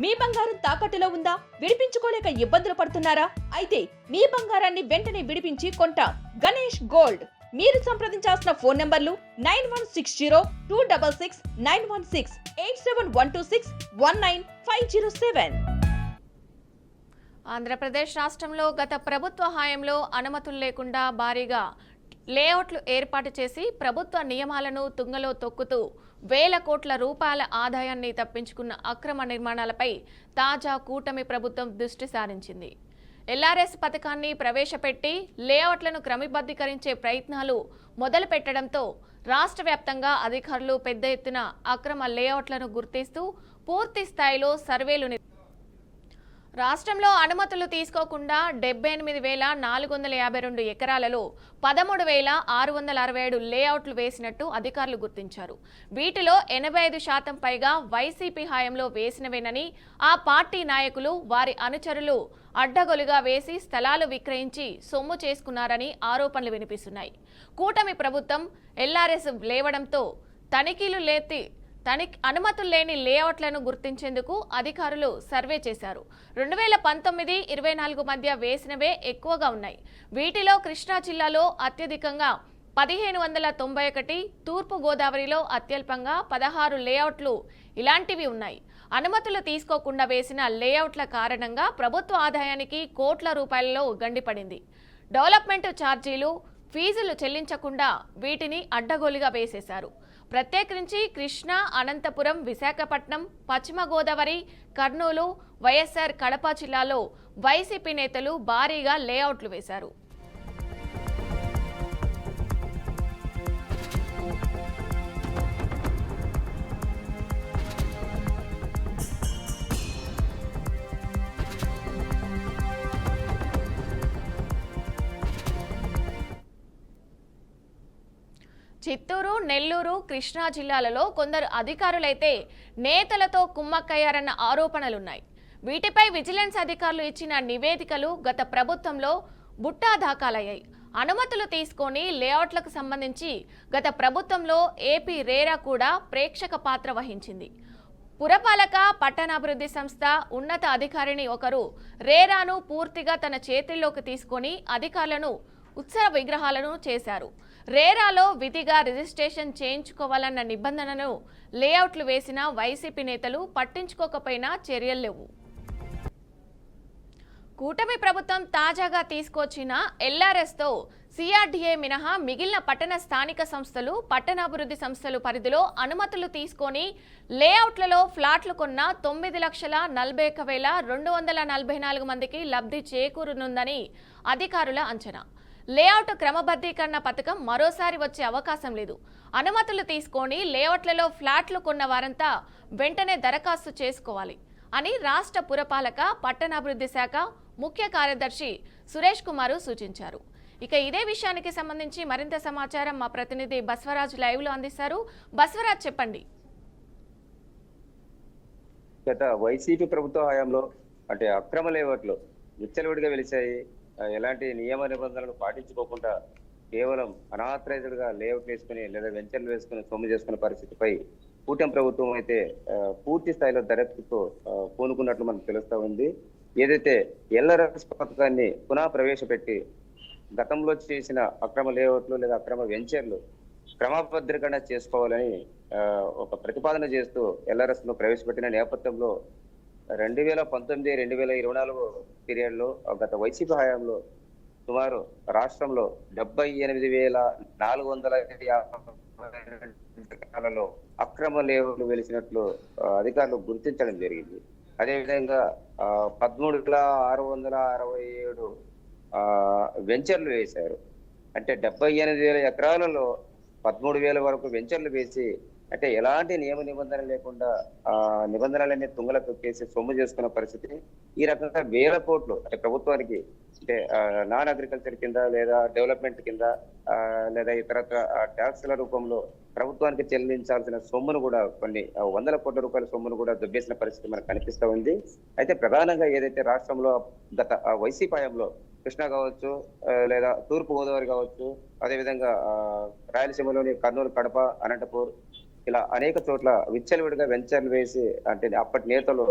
మీ బంగారం తాకట్టులో ఉందా? విడిపించుకోలేక ఇబ్బందులు పడుతున్నారా? అయితే మీ బంగారాన్ని వెంటనే విడిపించి కొంటాం. గణేష్ గోల్డ్. మీరు సంప్రదించాల్సిన ఫోన్ నంబర్లు 9160-266-916, 8712619507. ఆంధ్రప్రదేశ్ రాష్ట్రంలో గత ప్రభుత్వ హయాంలో అనుమతులు లేకుండా భారీగా లేఅవుట్లు ఏర్పాటు చేసి ప్రభుత్వ నియమాలను తుంగలో తొక్కుతూ వేల కోట్ల రూపాయల ఆదాయాన్ని తప్పించుకున్న అక్రమ నిర్మాణాలపై తాజా కూటమి ప్రభుత్వం దృష్టి సారించింది. ఎల్ఆర్ఎస్ పథకాన్ని ప్రవేశపెట్టి లేఅవుట్లను క్రమబద్ధీకరించే ప్రయత్నాలు మొదలుపెట్టడంతో రాష్ట్ర వ్యాప్తంగా అధికారులు పెద్ద ఎత్తున అక్రమ లేఅవుట్లను గుర్తిస్తూ పూర్తి స్థాయిలో సర్వేలు రాష్ట్రంలో అనుమతులు తీసుకోకుండా 78,452 ఎకరాలలో 13,667 లేఅవుట్లు వేసినట్టు అధికారులు గుర్తించారు. వీటిలో 85% పైగా వైసీపీ హయాంలో వేసినవేనని, ఆ పార్టీ నాయకులు వారి అనుచరులు అడ్డగోలుగా వేసి స్థలాలు విక్రయించి సొమ్ము చేసుకున్నారని ఆరోపణలు వినిపిస్తున్నాయి. కూటమి ప్రభుత్వం ఎల్ఆర్ఎస్ లేవడంతో అనుమతులు లేని లేఅవుట్లను గుర్తించేందుకు అధికారులు సర్వే చేశారు. 2019-24 మధ్య వేసినవే ఎక్కువగా ఉన్నాయి. వీటిలో కృష్ణా జిల్లాలో అత్యధికంగా 1591, తూర్పు గోదావరిలో అత్యల్పంగా 16 లేఅవుట్లు ఇలాంటివి ఉన్నాయి. అనుమతులు తీసుకోకుండా వేసిన లేఅవుట్ల కారణంగా ప్రభుత్వ ఆదాయానికి కోట్ల రూపాయలలో గండిపడింది. డెవలప్మెంట్ ఛార్జీలు, ఫీజులు చెల్లించకుండా వీటిని అడ్డగోలుగా వేసేశారు. ప్రత్యేకించి కృష్ణా, అనంతపురం, విశాఖపట్నం, పశ్చిమ గోదావరి, కర్నూలు, వైఎస్ఆర్ కడప జిల్లాలో వైసీపీ నేతలు భారీగా లేఅవుట్లు వేశారు. చిత్తూరు, నెల్లూరు, కృష్ణా జిల్లాలలో కొందరు అధికారులైతే నేతలతో కుమ్మక్కయ్యారన్న ఆరోపణలున్నాయి. వీటిపై విజిలెన్స్ అధికారులు ఇచ్చిన నివేదికలు గత ప్రభుత్వంలో బుట్టా దాఖలయ్యాయి. అనుమతులు తీసుకొని లేఅవుట్లకు సంబంధించి గత ప్రభుత్వంలో ఏపీ రేరా కూడా ప్రేక్షక పాత్ర వహించింది. పురపాలక పట్టణాభివృద్ధి సంస్థ ఉన్నత అధికారిని ఒకరు రేరాను పూర్తిగా తన చేతుల్లోకి తీసుకొని అధికారులను ఉత్సవ విగ్రహాలను చేశారు. రేరాలో విధిగా రిజిస్ట్రేషన్ చేయించుకోవాలన్న నిబంధనను లేఅవుట్లు వేసిన వైసీపీ నేతలు పట్టించుకోకపోయినా చర్యలు లేవు. కూటమి ప్రభుత్వం తాజాగా తీసుకొచ్చిన ఎల్ఆర్ఎస్తో సిఆర్డీఏ మినహా మిగిలిన పట్టణ స్థానిక సంస్థలు, పట్టణాభివృద్ధి సంస్థలు పరిధిలో అనుమతులు తీసుకొని లేఅవుట్లలో ఫ్లాట్లు కొన్న 9,41,244 మందికి లబ్ధి చేకూరనుందని అధికారుల అంచనా. లేఅవుట్ క్రమబద్ధీకరణ పథకం మరోసారి వచ్చే అవకాశం లేదు. అనుమతులు తీసుకొని లేఅవుట్లలో ఫ్లాట్లు కొన్న వారంతా వెంటనే దరఖాస్తు చేసుకోవాలి అని రాష్ట్ర పురపాలక పట్టణాభివృద్ధి శాఖ ముఖ్య కార్యదర్శి సురేష్ కుమార్ సూచించారు. ఇక ఇదే విషయానికి సంబంధించి మరింత సమాచారం మా ప్రతినిధి బస్వరాజ్ లైవ్ లో అందిస్తారు. బస్వరాజ్, చెప్పండి. గత వైసీపీ ప్రభుత్వ హయాంలో అంటే అక్రమ లేఅవుట్లు విచ్చలవిడిగా వెలిశాయి. ఎలాంటి నియమ నిబంధనలు పాటించుకోకుండా కేవలం అనాథరైజ్డ్ గా లేఅవుట్ వేసుకుని లేదా వెంచర్లు వేసుకుని సొమ్ము చేసుకునే పరిస్థితిపై కూటమి ప్రభుత్వం అయితే పూర్తి స్థాయిలో దర్యాప్తుతో పూనుకున్నట్లు మనకు తెలుస్తా ఉంది. ఏదైతే ఎల్ఆర్ఎస్ పథకాన్ని పునః ప్రవేశపెట్టి గతంలో చేసిన అక్రమ లేఅవుట్లు లేదా అక్రమ వెంచర్లు క్రమబద్ధీకరణ చేసుకోవాలని ఒక ప్రతిపాదన చేస్తూ ఎల్ఆర్ఎస్ ను ప్రవేశపెట్టిన నేపథ్యంలో 2019-2024 పీరియడ్ లో గత వైసీపీ హయాంలో సుమారు రాష్ట్రంలో 78,450 అక్రమ లేఅవుట్లు వెలిసినట్లు అధికారులు గుర్తించడం జరిగింది. అదేవిధంగా 13,667 వెంచర్లు వేశారు. అంటే 78,000 ఎకరాలలో 13,000 వరకు వెంచర్లు వేసి అంటే ఎలాంటి నియమ నిబంధనలు లేకుండా నిబంధనలన్నీ తుంగల తొక్కేసి సొమ్ము చేసుకున్న పరిస్థితి. ఈ రకంగా వేల కోట్లు అంటే ప్రభుత్వానికి అంటే నాన్ అగ్రికల్చర్ కింద లేదా డెవలప్మెంట్ కింద లేదా ఇతర ట్యాక్స్ల రూపంలో ప్రభుత్వానికి చెల్లించాల్సిన సొమ్మును కూడా కొన్ని వందల కోట్ల రూపాయల సొమ్మును కూడా దుబ్బేసిన పరిస్థితి మనకు కనిపిస్తా ఉంది. అయితే ప్రధానంగా ఏదైతే రాష్ట్రంలో గత వైసీపీ హయాంలో కృష్ణా కావచ్చు లేదా తూర్పు గోదావరి కావచ్చు, అదేవిధంగా రాయలసీమలోని కర్నూలు, కడప, అనంతపూర్ ఇలా అనేక చోట్ల విచ్చలవిడిగా వెంచర్లు వేసి అంటే అప్పటి నేతలు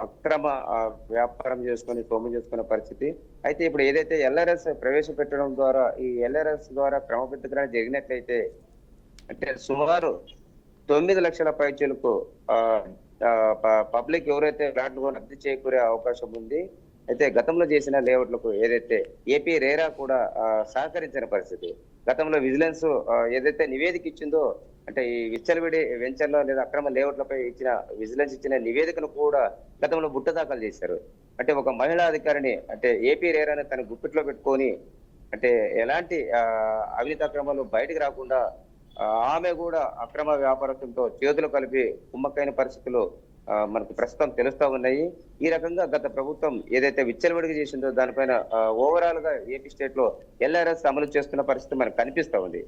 అక్రమ వ్యాపారం చేసుకొని సొమ్ము చేసుకునే పరిస్థితి. అయితే ఇప్పుడు ఏదైతే ఎల్ఆర్ఎస్ ప్రవేశపెట్టడం ద్వారా ఈ ఎల్ఆర్ఎస్ ద్వారా క్రమబద్ధీకరణ జరిగినట్లయితే అంటే సుమారు 9 లక్షల పైచీలకు పబ్లిక్ ఎవరైతే ప్లాట్లు రద్దు చేకూరే అవకాశం ఉంది. అయితే గతంలో చేసిన లేఅవుట్లకు ఏదైతే ఏపీ రేరా కూడా సహకరించిన పరిస్థితి. గతంలో విజిలెన్స్ ఏదైతే నివేదిక ఇచ్చిందో అంటే ఈ విచ్చలవిడి వెంచర్లో లేదా అక్రమ లేఅవుట్లపై ఇచ్చిన విజిలెన్స్ ఇచ్చిన నివేదికను కూడా గతంలో బుట్ట దాఖలు చేశారు. అంటే ఒక మహిళా అధికారిని అంటే ఏపీ రేరాని తన గుప్పిట్లో పెట్టుకొని అంటే ఎలాంటి అవినీతి అక్రమాలు బయటకు రాకుండా ఆమె కూడా అక్రమ వ్యాపారస్తులతో చేతులు కలిపి కుమ్మక్కైన పరిస్థితులు మనకు ప్రస్తుతం తెలుస్తా ఉన్నాయి. ఈ రకంగా గత ప్రభుత్వం ఏదైతే విచ్చలవిడిగా చేసిందో దానిపైన ఓవరాల్ గా ఏపీ స్టేట్ లో ఎల్ఆర్ఎస్ అమలు చేస్తున్న పరిస్థితి మనకు కనిపిస్తా ఉంది.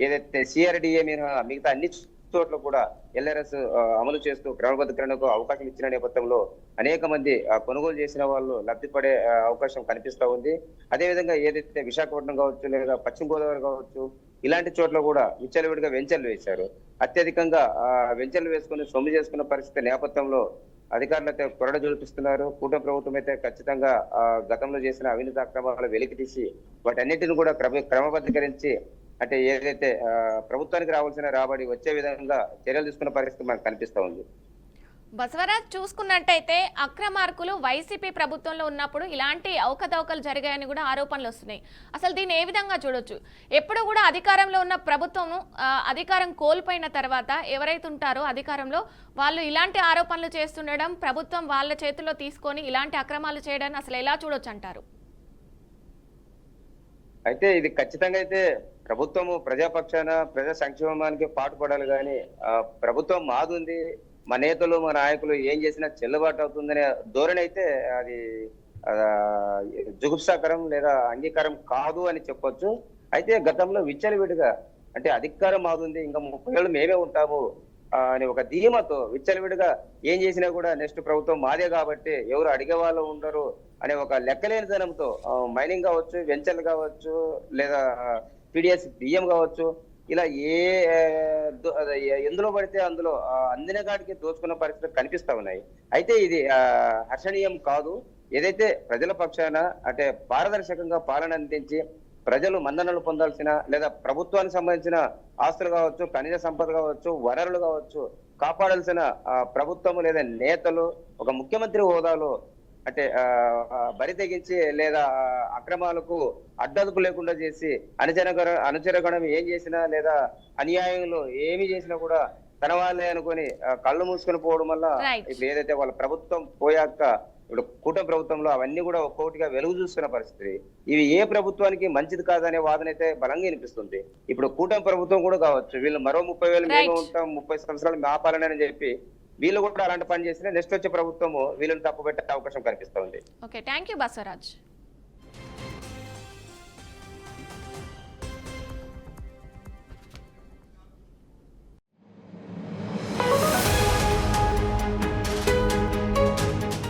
ఏదైతే సిఆర్డిఏ మిగతా అన్ని చోట్ల కూడా ఎల్ఆర్ఎస్ అమలు చేస్తూ క్రమబద్ధీకరణకు అవకాశం ఇచ్చిన నేపథ్యంలో అనేక మంది కొనుగోలు చేసిన వాళ్ళు లబ్ధి పడే అవకాశం కనిపిస్తా ఉంది. అదేవిధంగా ఏదైతే విశాఖపట్నం కావచ్చు లేదా పశ్చిమ గోదావరి కావచ్చు ఇలాంటి చోట్ల కూడా విచ్చలవిడిగా వెంచర్లు వేశారు. అత్యధికంగా వెంచర్లు వేసుకుని సొమ్ము చేసుకున్న పరిస్థితి నేపథ్యంలో అధికారులు అయితే కొరడ చూపిస్తున్నారు. కూటమి ప్రభుత్వం అయితే ఖచ్చితంగా గతంలో చేసిన అవినీతి అక్రమాలు వెలికి తీసి వాటన్నిటిని కూడా క్రమబద్ధీకరించి అంటే ఏదైతే ప్రభుత్వానికి రావాల్సిన రాబడి వచ్చే విధంగా చర్యలు తీసుకున్న పరిస్థితి మనకు కనిపిస్తా ఉంది. బసవరాజ్, చూసుకున్నట్టయితే అక్రమార్కులు వైసీపీ ప్రభుత్వంలో ఉన్నప్పుడు ఇలాంటి అవకతవకలు జరిగాయని కూడా ఆరోపణలు వస్తున్నాయి. అసలు దీన్ని ఏ విధంగా చూడొచ్చు? ఎప్పుడు కూడా అధికారంలో ఉన్న ప్రభుత్వం అధికారం కోల్పోయిన తర్వాత ఎవరైతే ఉంటారో అధికారంలో వాళ్ళు ఇలాంటి ఆరోపణలు చేస్తుండడం, ప్రభుత్వం వాళ్ళ చేతుల్లో తీసుకొని ఇలాంటి అక్రమాలు చేయడాన్ని అసలు ఎలా చూడొచ్చు అంటారు? అయితే ఇది ఖచ్చితంగా అయితే ప్రభుత్వము ప్రజాపక్షాన ప్రజా సంక్షేమానికి పాటుపడాలి కానీ ప్రభుత్వం మాదుంది, మా నేతలు మా నాయకులు ఏం చేసినా చెల్లుబాటు అవుతుందనే ధోరణి అయితే అది జుగుప్సాకరం లేదా అంగీకారం కాదు అని చెప్పొచ్చు. అయితే గతంలో విచ్చలవిడిగా అంటే అధికారం మాదుంది, ఇంకా 30 ఏళ్ళు మేమే ఉంటాము అని ఒక ధీమతో విచ్చలవిడిగా ఏం చేసినా కూడా నెక్స్ట్ ప్రభుత్వం మాదే కాబట్టి ఎవరు అడిగే వాళ్ళు ఉండరు అనే ఒక లెక్కలేని ధనంతో మైనింగ్ కావచ్చు, వెంచర్లు కావచ్చు, లేదా పిడిఎస్ బియ్యం కావచ్చు, ఇలా ఎందులో పడితే అందులో అందిన కాడికి దోచుకున్న పరిస్థితులు కనిపిస్తా ఉన్నాయి. అయితే ఇది హర్షణీయం కాదు. ఏదైతే ప్రజల పక్షాన అంటే పారదర్శకంగా పాలన అందించి ప్రజలు మన్ననలు పొందాల్సిన లేదా ప్రభుత్వానికి సంబంధించిన ఆస్తులు కావచ్చు, ఖనిజ సంపద కావచ్చు, వనరులు కావచ్చు కాపాడాల్సిన ప్రభుత్వము లేదా నేతలు ఒక ముఖ్యమంత్రి హోదాలో అంటే బరి తెగించి లేదా అక్రమాలకు అడ్డదుపు లేకుండా చేసి అనుచరగణం ఏం చేసినా లేదా అన్యాయంలో ఏమి చేసినా కూడా తన వాళ్ళే అనుకొని కళ్ళు మూసుకొని పోవడం వల్ల ఇప్పుడు ఏదైతే వాళ్ళ ప్రభుత్వం పోయాక ఇప్పుడు కూటమి ప్రభుత్వంలో అవన్నీ కూడా ఒక్కొక్కటిగా వెలుగు చూస్తున్న పరిస్థితి. ఇవి ఏ ప్రభుత్వానికి మంచిది కాదనే వాదన అయితే బలంగా వినిపిస్తుంది. ఇప్పుడు కూటమి ప్రభుత్వం కూడా కావచ్చు, వీళ్ళు మరో 30,000 మేము ఉంటాం, 30 సంవత్సరాలు మా పాలన చెప్పి వీళ్ళు కూడా అలాంటి పని చేసినా నెక్స్ట్ వచ్చే ప్రభుత్వము వీళ్ళని తప్పు పెట్టే అవకాశం కనిపిస్తోంది. Okay, thank you Basavaraj.